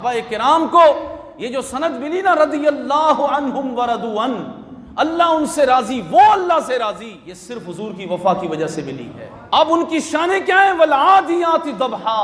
صحابہ کرام کو یہ جو سند ملی نا رضی اللہ عنہم ورضوا عنہ، اللہ ان سے راضی، وہ اللہ سے راضی، یہ صرف حضور کی وفا کی وجہ سے ملی ہے۔ اب ان کی شانیں کیا ہیں؟ والعادیات ضبحا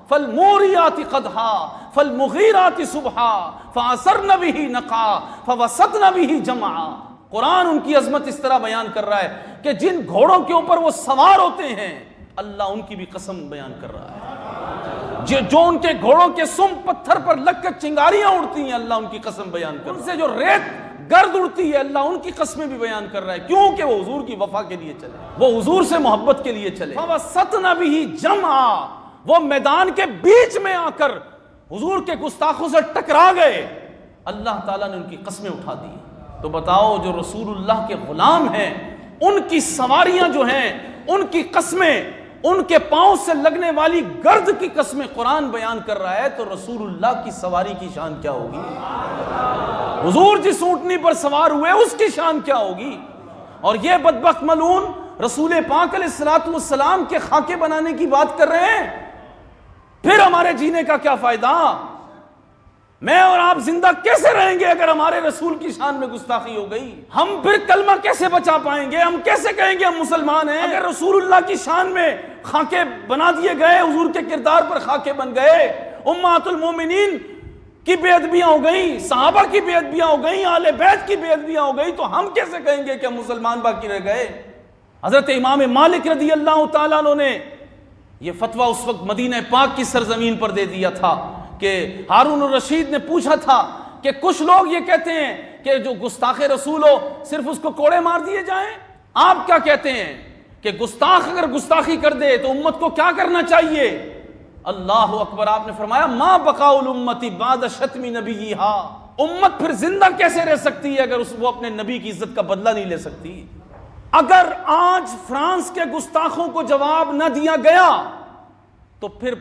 فالموریات قدحا فالمغیرات صبحا فعصرن به نقعا فوسطن به جمعا۔ قرآن ان کی عظمت اس طرح بیان کر رہا ہے کہ جن گھوڑوں کے اوپر وہ سوار ہوتے ہیں اللہ ان کی بھی قسم بیان کر رہا ہے، جو ان کے گھوڑوں کے سم پتھر پر لگ کر چنگاریاں اڑتی ہیں اللہ ان کی قسم بیان کر رہا ہے، ان سے جو ریت گرد اڑتی ہے اللہ ان کی قسمیں بھی بیان کر رہا ہے، کیونکہ وہ حضور کی وفا کے لیے چلے، وہ حضور سے محبت کے لیے چلے۔ فوسطن به جمعا، وہ میدان کے بیچ میں آ کر حضور کے گستاخوں سے ٹکرا گئے، اللہ تعالیٰ نے ان کی قسمیں اٹھا دی۔ تو بتاؤ جو رسول اللہ کے غلام ہیں ان کی سواریاں جو ہیں ان کی قسمیں، ان کے پاؤں سے لگنے والی گرد کی قسمیں قرآن بیان کر رہا ہے، تو رسول اللہ کی سواری کی شان کیا ہوگی؟ حضور جس اونٹنی پر سوار ہوئے اس کی شان کیا ہوگی؟ اور یہ بدبخت ملعون رسول پاک علیہ الصلوۃ والسلام کے خاکے بنانے کی بات کر رہے ہیں، پھر ہمارے جینے کا کیا فائدہ؟ میں اور آپ زندہ کیسے رہیں گے اگر ہمارے رسول کی شان میں گستاخی ہو گئی؟ ہم پھر کلمہ کیسے بچا پائیں گے؟ ہم کیسے کہیں گے ہم مسلمان ہیں اگر رسول اللہ کی شان میں خاکے بنا دیے گئے، حضور کے کردار پر خاکے بن گئے، امہات المومنین کی بے ادبیاں ہو گئیں، صحابہ کی بے ادبیاں ہو گئیں، اہل بیت کی بے ادبیاں ہو گئی، تو ہم کیسے کہیں گے کہ ہم مسلمان باقی رہ گئے؟ حضرت امام مالک رضی اللہ تعالیٰ عنہ نے یہ فتویٰ اس وقت مدینہ پاک کی سرزمین پر دے دیا تھا کہ ہارون الرشید نے پوچھا تھا کہ کچھ لوگ یہ کہتے ہیں کہ جو گستاخ رسول ہو صرف اس کو کوڑے مار دیے جائیں، آپ کیا کہتے ہیں کہ گستاخ اگر گستاخی کر دے تو امت کو کیا کرنا چاہیے؟ اللہ اکبر، آپ نے فرمایا ما بقاء الامت بعد شتم نبیہا، امت پھر زندہ کیسے رہ سکتی ہے اگر وہ اپنے نبی کی عزت کا بدلہ نہیں لے سکتی؟ اگر آج فرانس کے گستاخوں کو جواب نہ دیا گیا تو پھر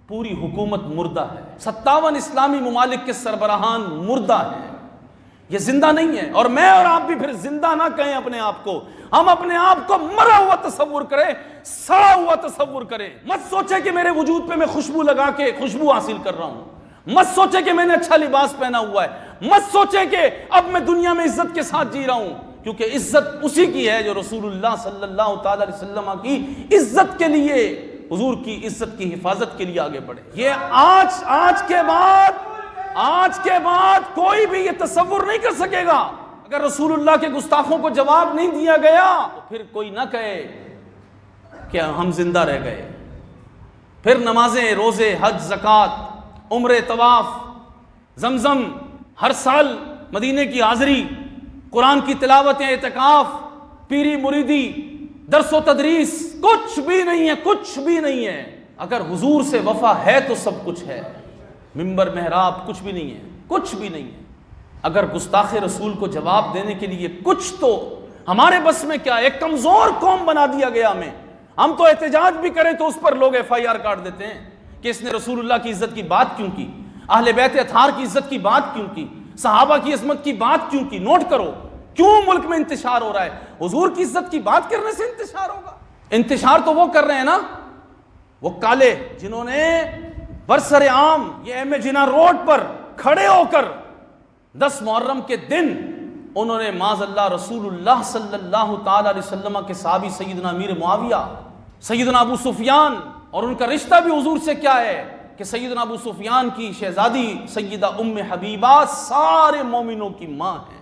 پوری حکومت مردہ ہے، 57 اسلامی ممالک کے سربراہان مردہ ہیں، یہ زندہ نہیں ہے۔ اور میں اور آپ بھی پھر زندہ نہ کہیں اپنے آپ کو، ہم اپنے آپ کو مرا ہوا تصور کریں، سڑا ہوا تصور کریں۔ مت سوچے کہ میرے وجود پہ میں خوشبو لگا کے خوشبو حاصل کر رہا ہوں، مت سوچے کہ میں نے اچھا لباس پہنا ہوا ہے، مت سوچے کہ اب میں دنیا میں عزت کے ساتھ جی رہا ہوں، کیونکہ عزت اسی کی ہے جو رسول اللہ صلی اللہ تعالی علیہ وسلم کی عزت کے لیے، حضور کی عزت کی حفاظت کے لیے آگے بڑھے۔ یہ آج کے بعد کوئی بھی یہ تصور نہیں کر سکے گا اگر رسول اللہ کے گستاخوں کو جواب نہیں دیا گیا تو پھر کوئی نہ کہے کہ ہم زندہ رہ گئے۔ پھر نمازیں، روزے، حج، زکوٰۃ، عمرے، طواف، زمزم، ہر سال مدینے کی حاضری، قرآن کی تلاوت، اعتکاف، پیری مریدی، درس و تدریس، کچھ بھی نہیں ہے، کچھ بھی نہیں ہے۔ اگر حضور سے وفا ہے تو سب کچھ ہے، منبر محراب کچھ بھی نہیں ہے، کچھ بھی نہیں ہے۔ اگر گستاخ رسول کو جواب دینے کے لیے کچھ تو ہمارے بس میں کیا، ایک کمزور قوم بنا دیا گیا ہمیں، ہم تو احتجاج بھی کریں تو اس پر لوگ FIR کاٹ دیتے ہیں کہ اس نے رسول اللہ کی عزت کی بات کیوں کی، اہل بیت اطہار کی عزت کی بات کیوں کی، صحابہ کی عظمت کی بات کیوں کی۔ نوٹ کرو کیوں ملک میں انتشار ہو رہا ہے، حضور کی عزت کی بات کرنے سے انتشار ہوگا؟ انتشار تو وہ کر رہے ہیں نا، وہ کالے جنہوں نے برسر عام یہ ایم اے جناح روڈ پر کھڑے ہو کر 10 محرم کے دن انہوں نے معاذ اللہ رسول اللہ صلی اللہ تعالی علیہ وسلم کے صحابی سیدنا امیر معاویہ، سیدنا ابو سفیان، اور ان کا رشتہ بھی حضور سے کیا ہے کہ سیدنا ابو سفیان کی شہزادی سیدہ ام حبیبہ سارے مومنوں کی ماں ہیں،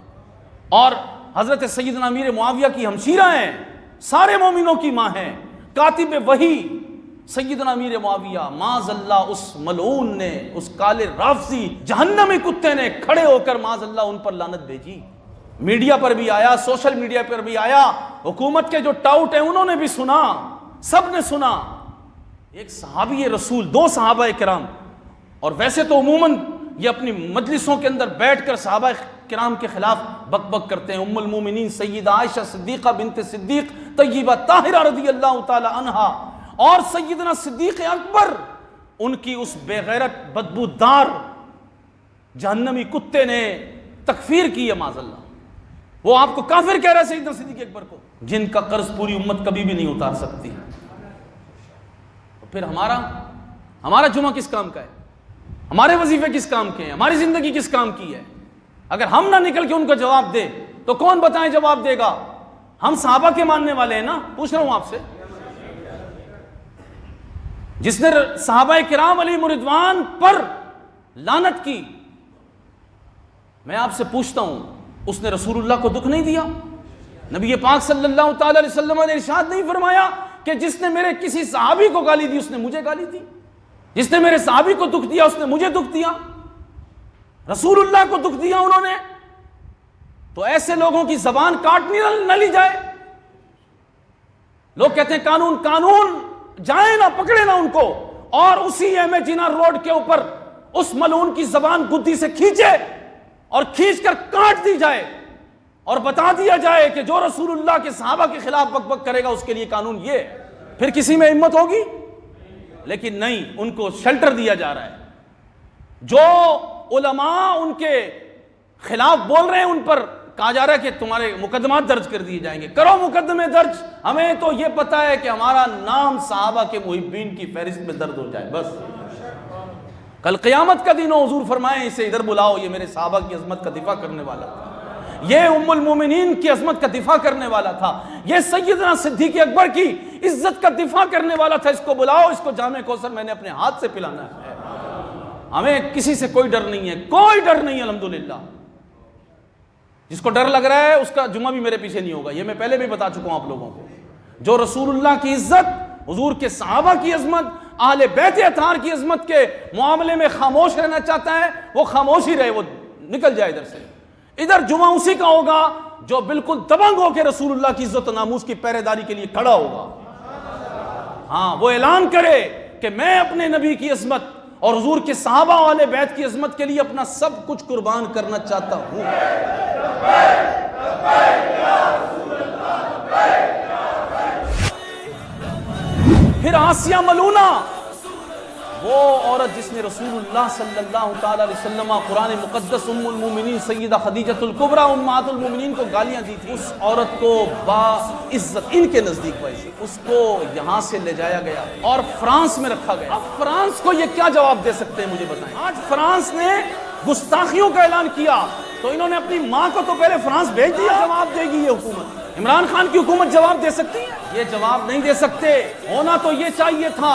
اور حضرت سیدنا امیر معاویہ کی ہمشیرہ ہیں، سارے مومنوں کی ماں ہیں، کاتب وحی سیدنا امیر معاویہ۔ معاذ اللہ اس ملعون نے، اس کالے رافضی جہنمی کتے نے کھڑے ہو کر معاذ اللہ ان پر لعنت بھیجی، میڈیا پر بھی آیا، سوشل میڈیا پر بھی آیا، حکومت کے جو ٹاؤٹ ہیں انہوں نے بھی سنا، سب نے سنا۔ ایک صحابی رسول، 2 صحابہ کرام، اور ویسے تو عموماً یہ اپنی مجلسوں کے اندر بیٹھ کر صحابہ کرام کے خلاف بک بک کرتے ہیں، ام المومنین سیدہ عائشہ صدیقہ بنت صدیق طیبہ طاہرہ رضی اللہ تعالی عنہا اور سیدنا صدیق اکبر، ان کی اس بے غیرت بدبودار جہنمی کتے نے تکفیر کی ہے معاذ اللہ، وہ آپ کو کافر کہہ رہا ہے سیدنا صدیق اکبر کو، جن کا قرض پوری امت کبھی بھی نہیں اتار سکتی۔ تو پھر ہمارا جمعہ کس کام کا ہے؟ ہمارے وظیفے کس کام کے ہیں؟ ہماری زندگی کس کام کی ہے؟ اگر ہم نہ نکل کے ان کو جواب دیں تو کون بتائیں جواب دے گا؟ ہم صحابہ کے ماننے والے ہیں نا. پوچھ رہا ہوں آپ سے، جس نے صحابہ کرام علیہم رضوان پر لعنت کی، میں آپ سے پوچھتا ہوں اس نے رسول اللہ کو دکھ نہیں دیا؟ نبی پاک صلی اللہ تعالی علیہ وسلم نے ارشاد نہیں فرمایا کہ جس نے میرے کسی صحابی کو گالی دی اس نے مجھے گالی دی، جس نے میرے صحابی کو دکھ دیا اس نے مجھے دکھ دیا، رسول اللہ کو دکھ دیا انہوں نے؟ تو ایسے لوگوں کی زبان کاٹنی نہ لی جائے. لوگ کہتے ہیں قانون قانون، جائیں نہ پکڑے نہ ان کو، اور اسی ایم اے جناح روڈ کے اوپر اس ملعون کی زبان گدی سے کھینچے اور کھینچ کر کاٹ دی جائے اور بتا دیا جائے کہ جو رسول اللہ کے صحابہ کے خلاف بک بک کرے گا اس کے لیے قانون یہ. پھر کسی میں ہمت ہوگی؟ لیکن نہیں، ان کو شیلٹر دیا جا رہا ہے. جو علماء ان کے خلاف بول رہے ہیں ان پر کہا جا رہا ہے کہ تمہارے مقدمات درج کر دیے جائیں گے. کرو مقدمے درج، ہمیں تو یہ پتا ہے کہ ہمارا نام صحابہ کے محبین کی فہرست میں درج ہو جائے بس. کل قیامت کا دن ہو، حضور فرمائیں اسے ادھر بلاؤ، یہ میرے صحابہ کی عظمت کا دفاع کرنے والا تھا، یہ ام المومنین کی عظمت کا دفاع کرنے والا تھا، یہ سیدنا صدیق اکبر کی عزت کا دفاع کرنے والا تھا. اس کو بلاؤ، اس کو جام کوثر میں نے اپنے ہاتھ سے پلانا ہے. ہمیں کسی سے کوئی ڈر نہیں ہے، کوئی ڈر نہیں ہے الحمدللہ. جس کو ڈر لگ رہا ہے اس کا جمعہ بھی میرے پیچھے نہیں ہوگا، یہ میں پہلے بھی بتا چکا ہوں آپ لوگوں کو. جو رسول اللہ کی عزت، حضور کے صحابہ کی عظمت، اہل بیت اطہار کی عظمت کے معاملے میں خاموش رہنا چاہتا ہے وہ خاموش ہی رہے، وہ نکل جائے ادھر سے. ادھر جمعہ اسی کا ہوگا جو بالکل دبنگ ہو کے رسول اللہ کی عزت و ناموس کی پہرے داری کے لیے کھڑا ہوگا. ہاں، وہ اعلان کرے کہ میں اپنے نبی کی عظمت اور حضور کے صحابہ والے بیت کی عظمت کے لیے اپنا سب کچھ قربان کرنا چاہتا ہوں. پھر آسیہ ملونہ، وہ عورت جس نے رسول اللہ صلی اللہ تعالی علیہ وسلم قرآن مقدس ام المومنین سیدہ خدیجۃ الکبریٰ امہات المومنین کو گالیاں دی تھی، اس عورت کو با عزت، ان کے نزدیک باعزت، اس کو یہاں سے لے جایا گیا اور فرانس میں رکھا گیا. اب فرانس کو یہ کیا جواب دے سکتے ہیں مجھے بتائیں؟ آج فرانس نے گستاخیوں کا اعلان کیا تو انہوں نے اپنی ماں کو تو پہلے فرانس بھیج دیا. جواب دے گی یہ حکومت؟ عمران خان کی حکومت جواب دے سکتی ہے؟ یہ جواب نہیں دے سکتے. ہونا تو یہ چاہیے تھا